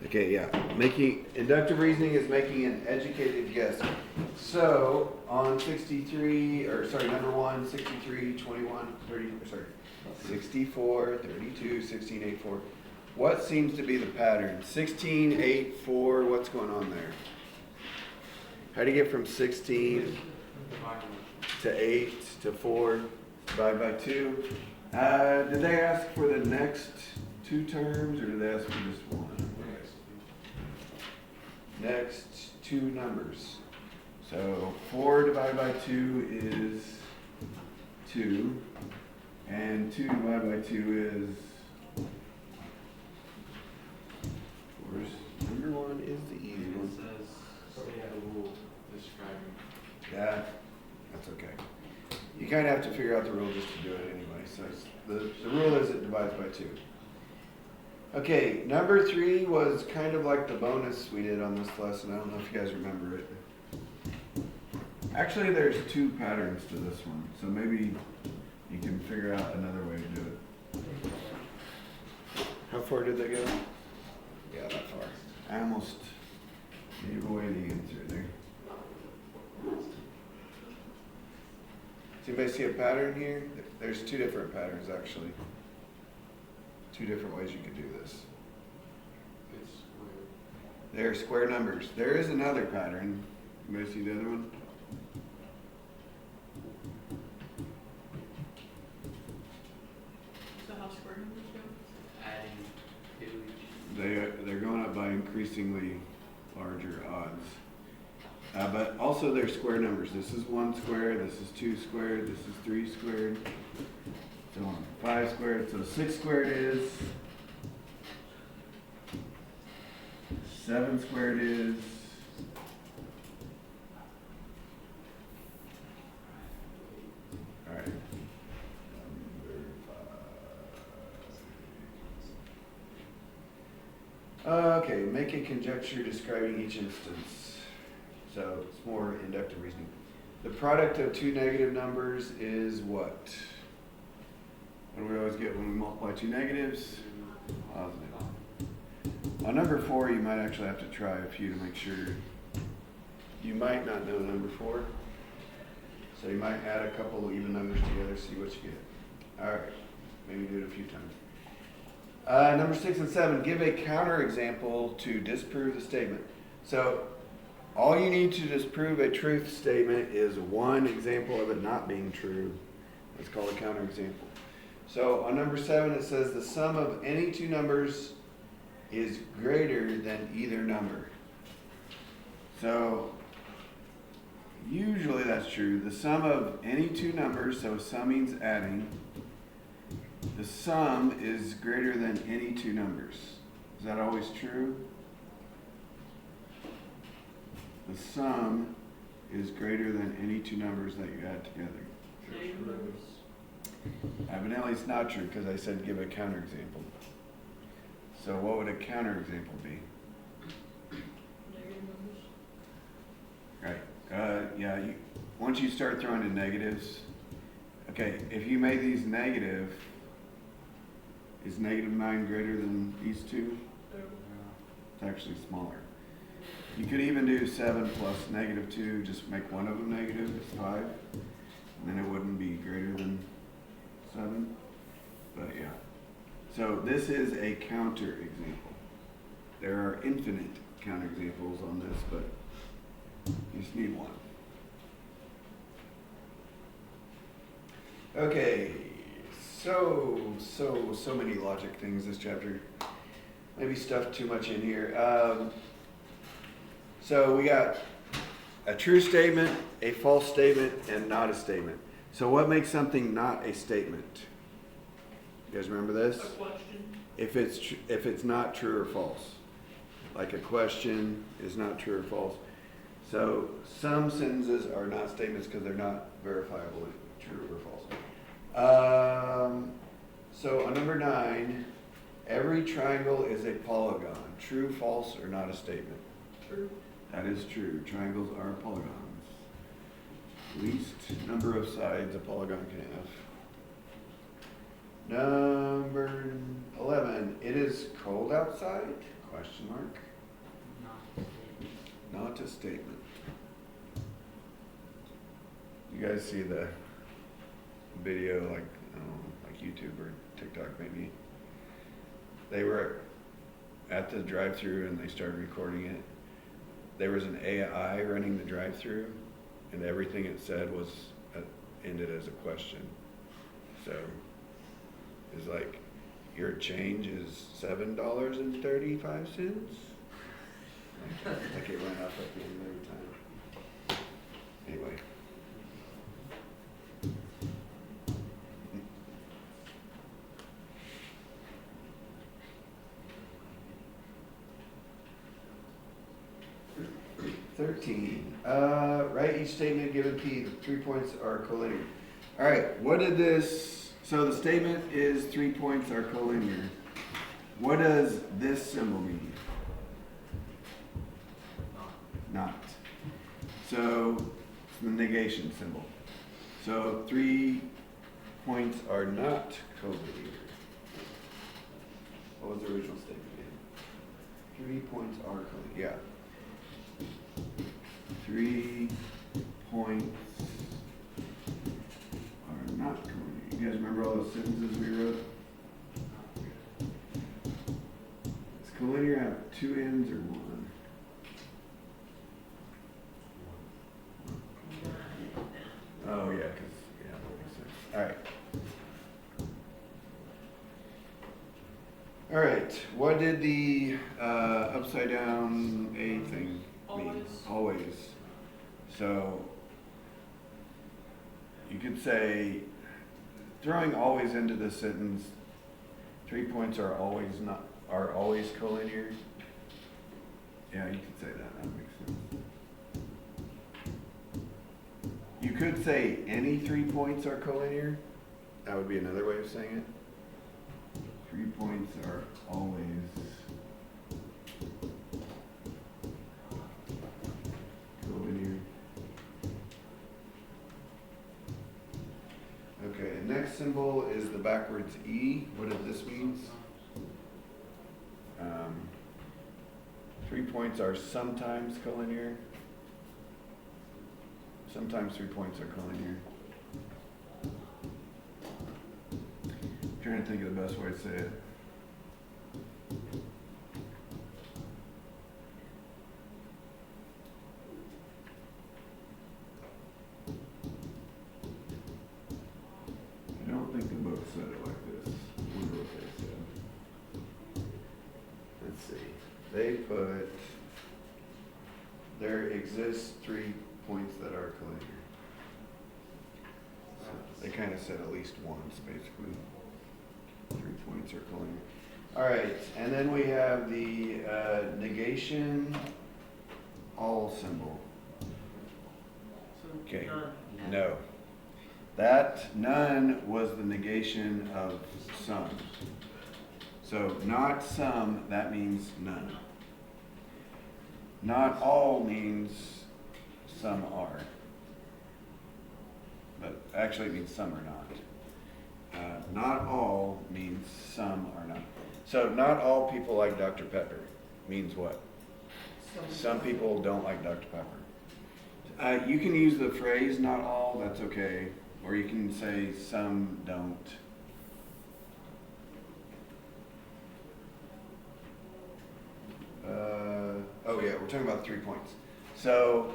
Okay, yeah. Making inductive reasoning is making an educated guess. So on 63, or sorry, number 1, 63, 21, 30, or sorry, 64, 32, 16, 8, 4. What seems to be the pattern? 16, 8, 4, what's going on there? How do you get from 16 to 8 to 4? Divide by 2. Did they ask for the next two terms, or did they ask for just one? Next two numbers. So 4 divided by 2 is 2, and 2 divided by 2 is, of course, number 1 is the easy one. It says something had a rule describing. Yeah, that's okay. You kind of have to figure out the rule just to do it anyway. So the rule is it divides by 2. Okay, number 3 was kind of like the bonus we did on this lesson. I don't know if you guys remember it. Actually, there's 2 patterns to this one, so maybe you can figure out another way to do it. How far did they go? Yeah, that far. I almost gave away the answer there. Does anybody see a pattern here? There's 2 different patterns, actually. 2 different ways you could do this. It's weird. They're square numbers. There is another pattern. Anybody see the other one? So how square numbers go? Adding to each. They're going up by increasingly larger odds. But also they're square numbers. This is 1 squared, this is 2 squared, this is 3 squared, so on. 5 squared, so 6 squared is, 7 squared is, all right. Okay, make a conjecture describing each instance. So it's more inductive reasoning. The product of 2 negative numbers is what? What do we always get when we multiply 2 negatives? Positive. On number 4, you might actually have to try a few to make sure. You might not know number 4. So you might add a couple of even numbers together, see what you get. All right, maybe do it a few times. Number 6 and 7, give a counterexample to disprove the statement. So all you need to disprove a truth statement is one example of it not being true. That's called a counterexample. So on number 7 it says the sum of any 2 numbers is greater than either number. So usually that's true. The sum of any 2 numbers, so sum means adding, the sum is greater than any 2 numbers. Is that always true? The sum is greater than any 2 numbers that you add together. Negative numbers. Evidently it's not true because I said give a counterexample. So what would a counterexample be? Negative numbers. Right. Yeah, once you start throwing in negatives, okay, if you made these negative, is negative 9 greater than these 2? No. It's actually smaller. You could even do 7 plus negative 2, just make one of them negative, it's 5. And then it wouldn't be greater than 7. But yeah. So this is a counterexample. There are infinite counterexamples on this, but you just need one. Okay, so many logic things this chapter. Maybe stuffed too much in here. So we got a true statement, a false statement, and not a statement. So what makes something not a statement? You guys remember this? A question. If it's not true or false. Like a question is not true or false. So some sentences are not statements because they're not verifiable, true or false. So on number 9, every triangle is a polygon. True, false, or not a statement? True. That is true. Triangles are polygons. Least number of sides a polygon can have. Number 11. It is cold outside. Question mark? Not a statement. You guys see the video, like, I don't know, like YouTube or TikTok maybe? They were at the drive-thru and they started recording it. There was an AI running the drive-thru, and everything it said was ended as a question. So it's like, your change is $7.35. Like it went up at the end every time. Anyway. Write each statement given P. The 3 points are collinear. All right, what did this, so the statement is 3 points are collinear. What does this symbol mean? Not. So, it's the negation symbol. So 3 points are not collinear. What was the original statement again? 3 points are collinear. Yeah. 3 points are not collinear. You guys remember all those sentences we wrote? Does collinear have 2 ends or 1? Oh yeah, that makes sense. All right. All right. What did the upside down A thing mean? Always. So you could say, throwing always into this sentence, 3 points are always collinear. Yeah, you could say that. That makes sense. You could say any 3 points are collinear. That would be another way of saying it. 3 points are always collinear. Okay, next symbol is the backwards E. What does this mean? 3 points are sometimes collinear. Sometimes 3 points are collinear. I'm trying to think of the best way to say it. I don't think the book said it like this. I wonder what they said. Let's see. They put, there exists 3 points that are collinear. So they kind of said at least once, basically. 3 points are collinear. All right, and then we have the negation all symbol. Okay, no. That none was the negation of some. So not some, that means none. Not all means some are. But actually it means some are not. Not all means some are not. So not all people like Dr. Pepper means what? Some people don't like Dr. Pepper. You can use the phrase not all, that's okay. Or you can say some don't. Oh yeah, we're talking about 3 points. So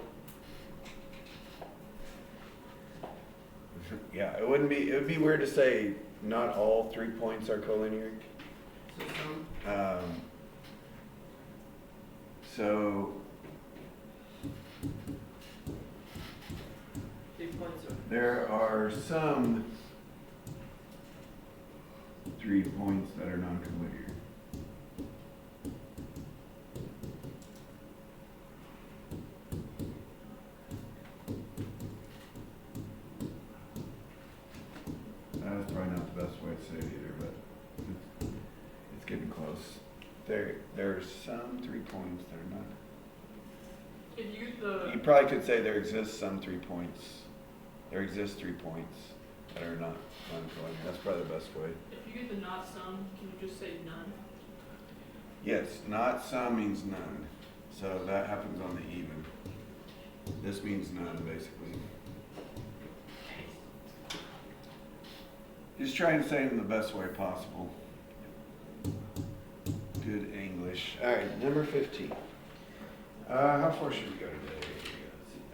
yeah, it would be weird to say not all 3 points are collinear. So 3 points are. there are some 3 points that are non-collinear. That's probably not the best way to say it either, but it's getting close. There's some 3 points that are not. If you use the. You probably could say there exists some 3 points. There exist 3 points that are not non-collinear. That's probably the best way. If you get the not some, can you just say none? Yes, not some means none. So that happens on the even. This means none, basically. Just trying to say it in the best way possible. Good English. All right, number 15. How far should we go today?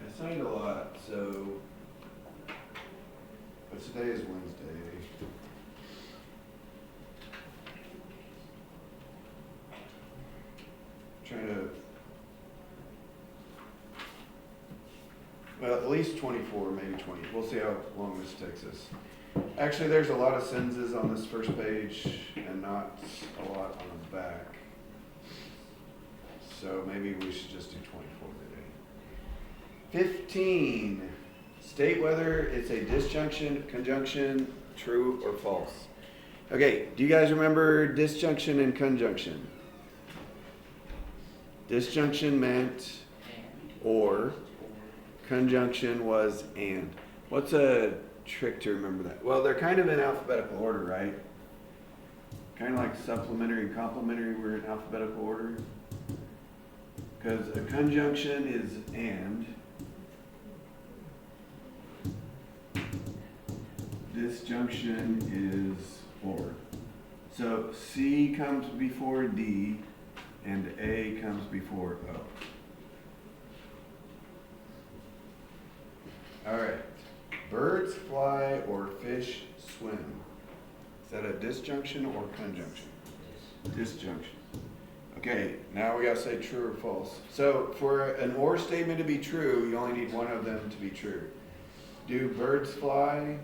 I signed a lot, so. But today is Wednesday. Trying to. Well, at least 24, maybe 20. We'll see how long this takes us. Actually, there's a lot of sentences on this first page and not a lot on the back. So maybe we should just do 24 today. 15. State whether it's a disjunction, conjunction, true or false. Okay, do you guys remember disjunction and conjunction? Disjunction meant or. Conjunction was and. What's a trick to remember that? Well, they're kind of in alphabetical order, right? Kind of like supplementary and complementary were in alphabetical order. Because a conjunction is and. Disjunction is or. So C comes before D and A comes before O. All right. Birds fly or fish swim. Is that a disjunction or conjunction? Disjunction. Okay, now we gotta say true or false. So for an or statement to be true, you only need one of them to be true. Do birds fly?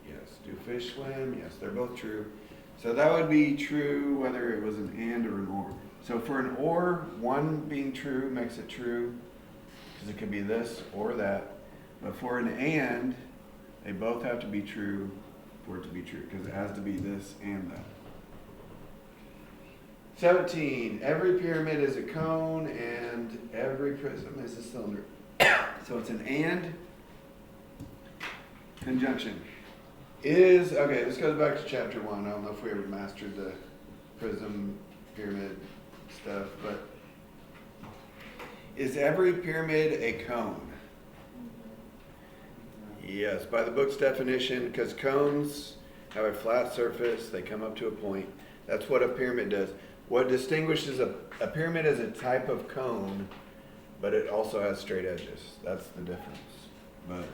Yes. Do fish swim? Yes, they're both true. So that would be true whether it was an and or an or. So for an or, one being true makes it true, because it could be this or that. But for an and, they both have to be true for it to be true, because it has to be this and that. 17, every pyramid is a cone and every prism is a cylinder. So it's an and conjunction. Okay, this goes back to chapter 1. I don't know if we ever mastered the prism pyramid stuff, but is every pyramid a cone? Yes, by the book's definition, because cones have a flat surface, they come up to a point. That's what a pyramid does. What distinguishes a pyramid as a type of cone, but it also has straight edges. That's the difference. But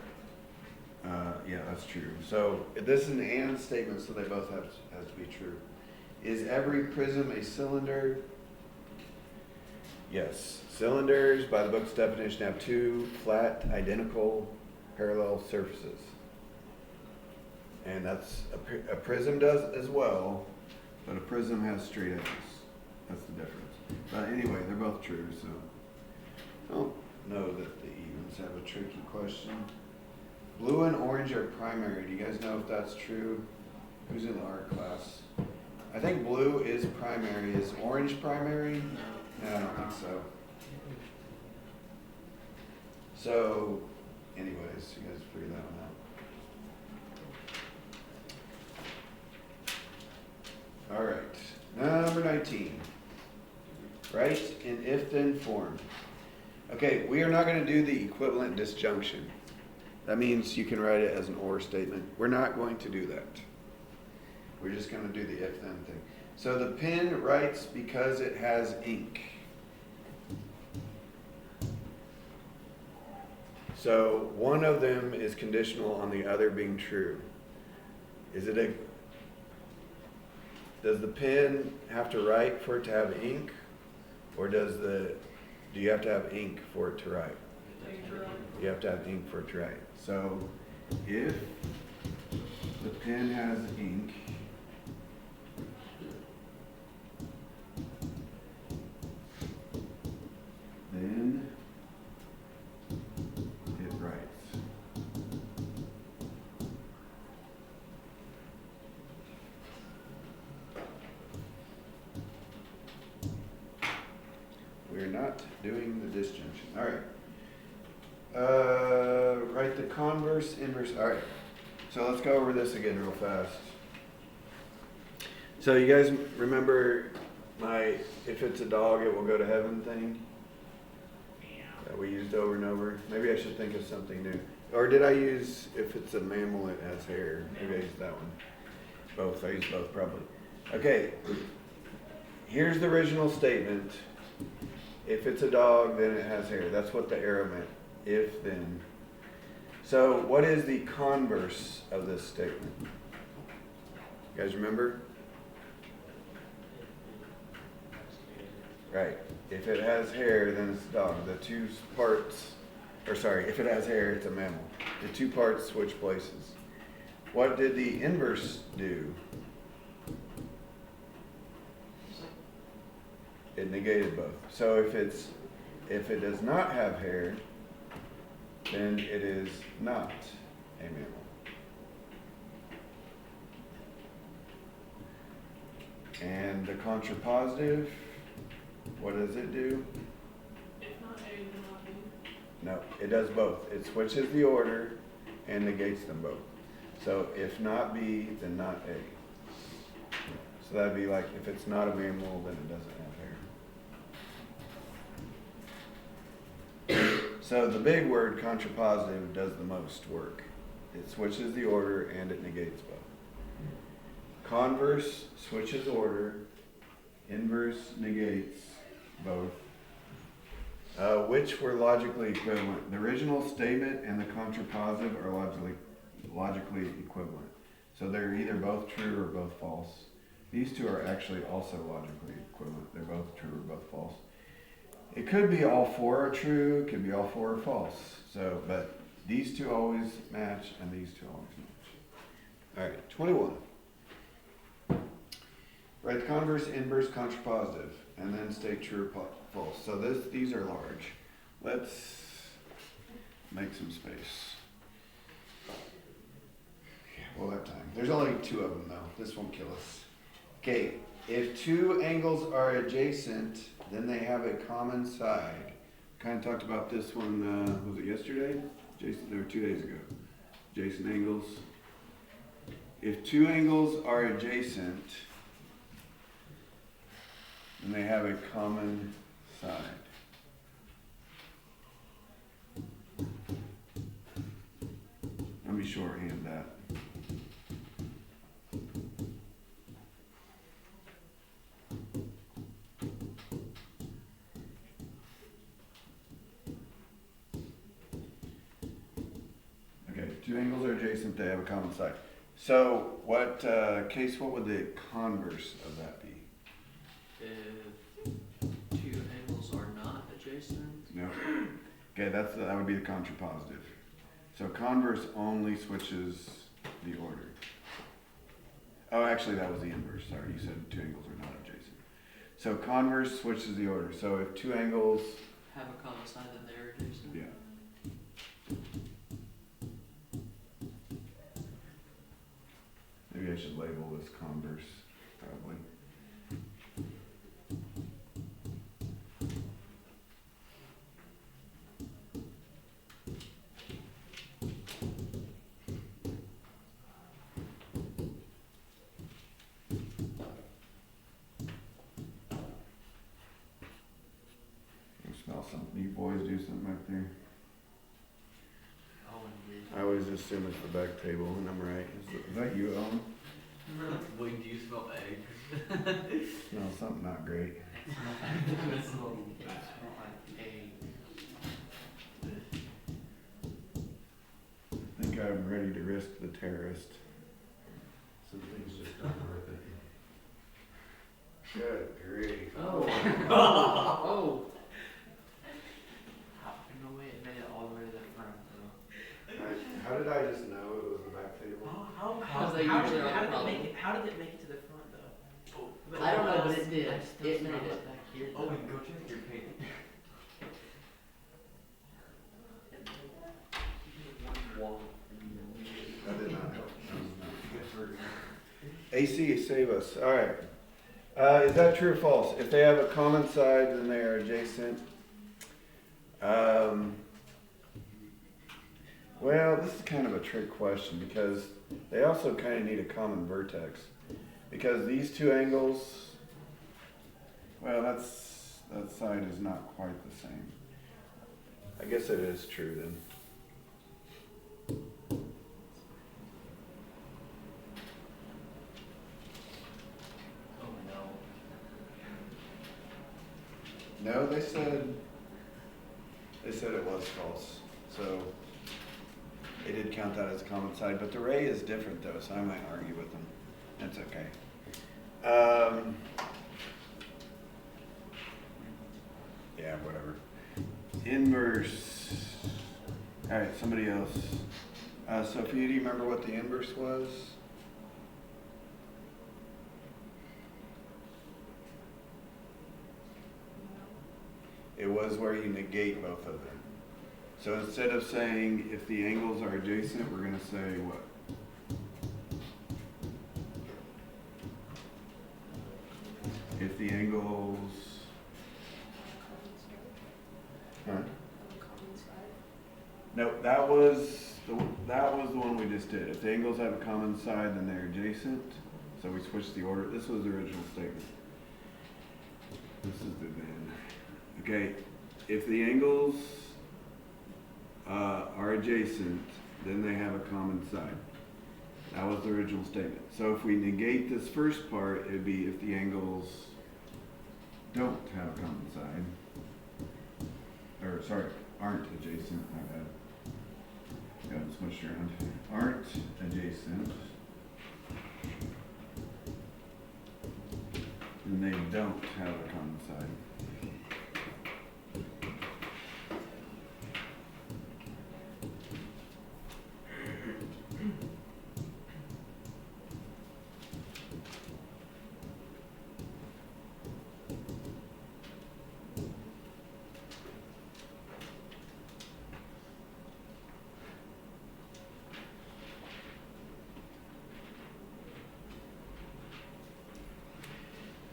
yeah, that's true. So this is an and statement, so they both have to be true. Is every prism a cylinder? Yes. Cylinders, by the book's definition, have two flat, identical, parallel surfaces. And that's a prism does as well, but a prism has straight edges. That's the difference. But anyway, they're both true, so I don't know that the evens have a tricky question. Blue and orange are primary. Do you guys know if that's true? Who's in the art class? I think blue is primary. Is orange primary? No, I don't think so. So, anyways, you guys figure that one out. All right, number 19. Write in if-then form. Okay, we are not going to do the equivalent disjunction. That means you can write it as an or statement. We're not going to do that. We're just going to do the if-then thing. So the pen writes because it has ink. So one of them is conditional on the other being true. Does the pen have to write for it to have ink? Or do you have to have ink for it to write? You have to have ink for it to write. So if the pen has ink, then it writes. We're not doing the disjunction. All right. Write the converse, inverse. All right. So let's go over this again real fast. So you guys remember my if it's a dog it will go to heaven thing that we used over and over. Maybe I should think of something new. Or did I use if it's a mammal it has hair? Maybe I used that one. Both. I used both probably. Okay. Here's the original statement. If it's a dog, then it has hair. That's what the arrow meant. If then. So what is the converse of this statement? You guys remember? Right. If it has hair, then it's a dog. The two parts, if it has hair, it's a mammal. The two parts switch places. What did the inverse do? It negated both. So if it does not have hair, then it is not a mammal. And the contrapositive, what does it do? If not A, then not B. No, it does both. It switches the order and negates them both. So if not B, then not A. So that'd be like if it's not a mammal, then it doesn't have hair. So the big word contrapositive does the most work. It switches the order and it negates both. Converse switches order, inverse negates both. Which were logically equivalent? The original statement and the contrapositive are logically equivalent. So they're either both true or both false. These two are actually also logically equivalent. They're both true or both false. It could be all four are true, it could be all four are false. So, but these two always match and these two always match. All right, 21. Write the converse, inverse, contrapositive, and then state true or false. So these are large. Let's make some space. We'll have time. There's only two of them though. This won't kill us. Okay, if two angles are adjacent, then they have a common side. Kind of talked about this one, was it yesterday? Jason, or 2 days ago. Adjacent angles. If two angles are adjacent, then they have a common side. Let me shorthand that. Two angles are adjacent, they have a common side. So what case, what would the converse of that be? If two angles are not adjacent. No. Okay, that would be the contrapositive. So converse only switches the order. Oh, actually that was the inverse. Sorry, you said two angles are not adjacent. So converse switches the order. So if two angles Have a common side, then they're adjacent. yeah. Maybe I should label this converse, probably. I smell something. You boys do something back there. Oh, and I always assume it's the back table, and I'm right. Is that you, Owen? Wait, do you smell eggs? No, something not great. It smells like eggs. I think I'm ready to risk the terrorist. Some things just aren't worth it. Good grief. Oh. Oh. No way it made it all the way to the front, though. How did I just know it was the back table? Because they How usually did, are how the did it problem. make it? How did it make it to the front though? I don't know, but it did. I still It smell made it it. back here. Oh, and go check your paint. That did not help. AC, save us. All right. Is that true or false? If they have a common side, then they are adjacent. Well, this is kind of a trick question because they also kind of need a common vertex. Because these two angles Well, that side is not quite the same. I guess it is true then. Oh no. No, they said it was false. So they did count that as a common side, but the ray is different though, so I might argue with them. That's okay. Yeah, whatever. Inverse. All right, somebody else. Sophia, do you remember what the inverse was? It was where you negate both of them. So instead of saying if the angles are adjacent, we're going to say what? If the angles... Huh? No, that was the one we just did. If the angles have a common side, then they're adjacent. So we switched the order. This was the original statement. This is the then. Okay, if the angles are adjacent, then they have a common side. That was the original statement. So if we negate this first part, it'd be if the angles don't have a common side. Or, sorry, aren't adjacent, my bad. Got it switched around. Aren't adjacent. Then they don't have a common side.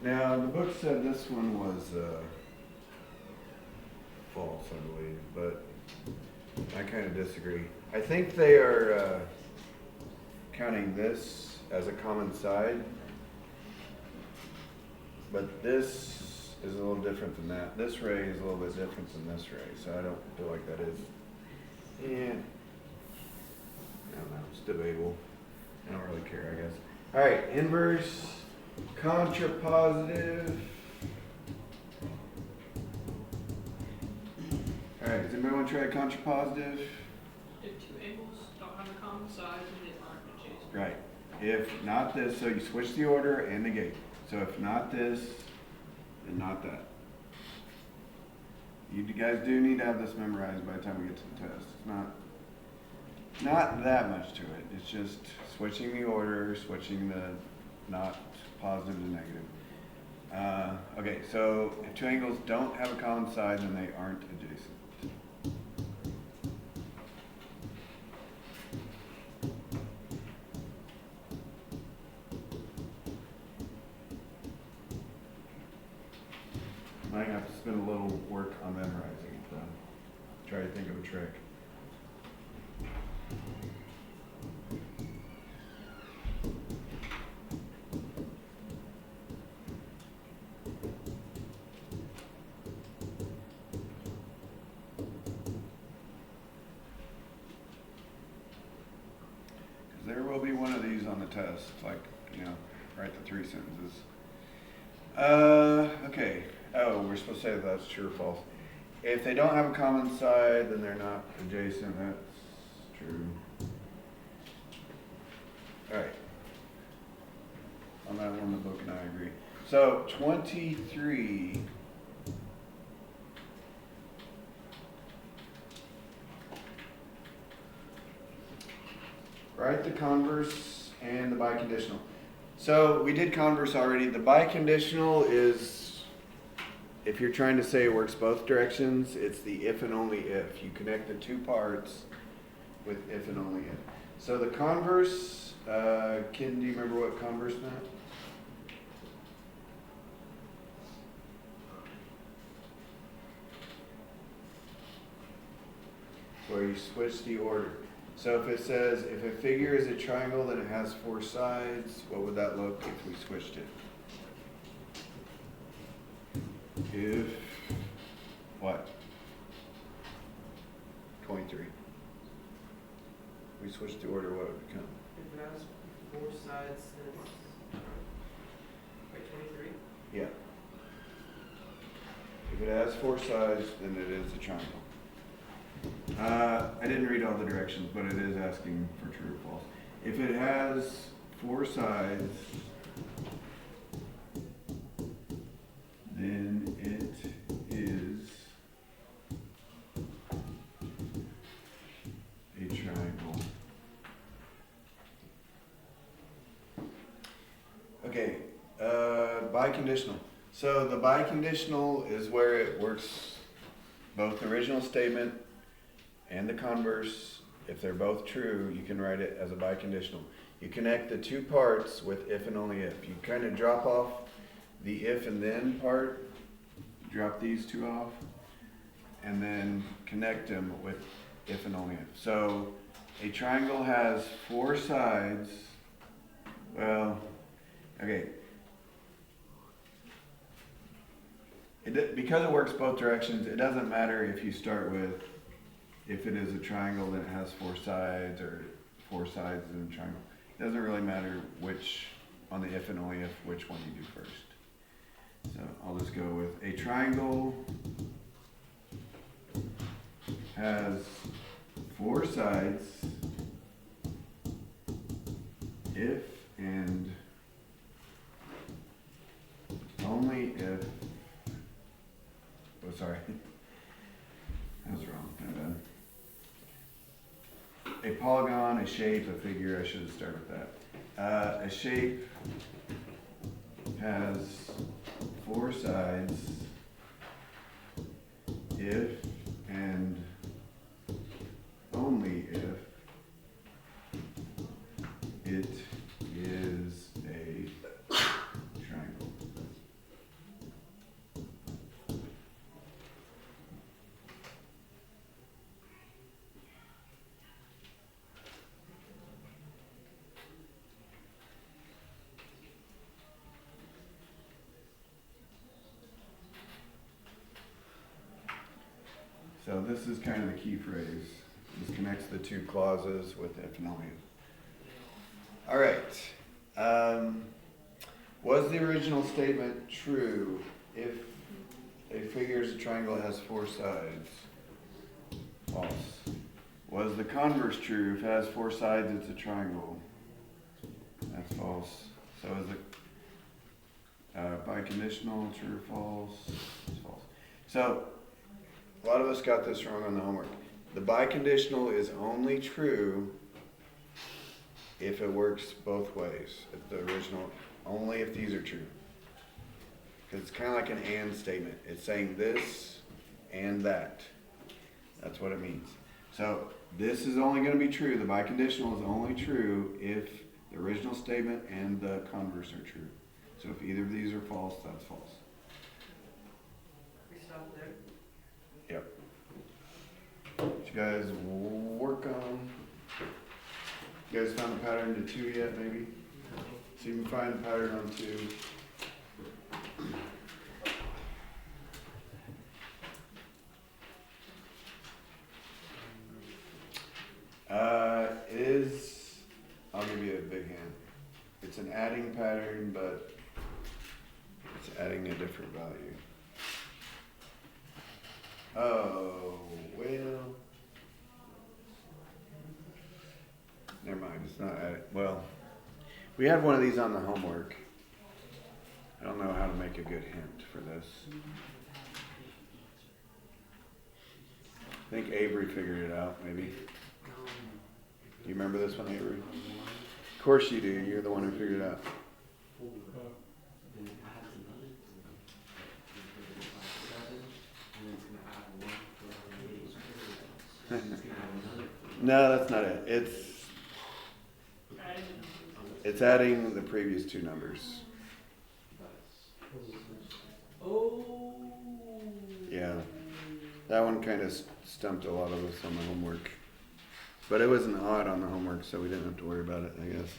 Now, the book said this one was false, I believe, but I kind of disagree. I think they are counting this as a common side, but this is a little different than that. This ray is a little bit different than this ray, so I don't feel like that is. Yeah. I don't know, it's debatable. I don't really care, I guess. All right, inverse. Contrapositive. Alright, does anybody want to try contrapositive? If two angles don't have a common side, then they aren't adjacent. Right. If not this, so you switch the order and negate. So if not this, then not that. You guys do need to have this memorized by the time we get to the test. It's not that much to it. It's just switching the order, switching the not positive to negative. Okay, so if two angles don't have a common side, then they aren't adjacent. Might have to spend a little work on memorizing it though. Try to think of a trick. There will be one of these on the test, like, write the 3 sentences. Okay. Oh, we're supposed to say that's true or false. If they don't have a common side, then they're not adjacent. That's true. All right. On that one, the book and I agree. So 23. Write the converse and the biconditional. So we did converse already. The biconditional is, if you're trying to say it works both directions, it's the if and only if. You connect the two parts with if and only if. So the converse, Ken, do you remember what converse meant? Where you switch the order. So if it says, if a figure is a triangle, then it has 4 sides, what would that look if we switched it? if, what? 23. We switched the order, what would it become? If it has 4 sides, then it's, wait, 23? Yeah. If it has 4 sides, then it is a triangle. I didn't read all the directions, but it is asking for true or false. If it has 4 sides, then it is a triangle. Okay, biconditional. So the biconditional is where it works both the original statement and the converse. If they're both true, you can write it as a biconditional. You connect the two parts with if and only if. You kind of drop off the if and then part, drop these two off, and then connect them with if and only if. So a triangle has 4 sides. Well, okay. Because it works both directions, it doesn't matter if you start with, if it is a triangle then it has 4 sides, or 4 sides in a triangle. It doesn't really matter which, on the if and only if, which one you do first. So I'll just go with a triangle has 4 sides if and only if, oh sorry, that was wrong, my bad. A polygon, a shape, a figure, I should have started with that. A shape has 4 sides if and only if it is a triangle. So this is kind of the key phrase. This connects the two clauses with if and only if. All right. Was the original statement true if a figure is a triangle that has 4 sides? False. Was the converse true? If it has 4 sides, it's a triangle. That's false. So is it biconditional, true or false? It's false. So a lot of us got this wrong on the homework. The biconditional is only true if it works both ways. The original, only if these are true. Because it's kind of like an and statement. It's saying this and that. That's what it means. So this is only going to be true. The biconditional is only true if the original statement and the converse are true. So if either of these are false, that's false. We stop there. Yep. Did you guys work on? You guys found the pattern to 2 yet, maybe? So you can find the pattern on 2. I'll give you a big hint. It's an adding pattern, but it's adding a different value. Oh, well. Never mind, it's not adding. Well, we had one of these on the homework. I don't know how to make a good hint for this. I think Avery figured it out, maybe. Do you remember this one, Avery? Of course you do. You're the one who figured it out. No, that's not it. It's adding the previous 2 numbers. Oh. Yeah. That one kind of stumped a lot of us on the homework. But it was an odd on the homework, so we didn't have to worry about it, I guess.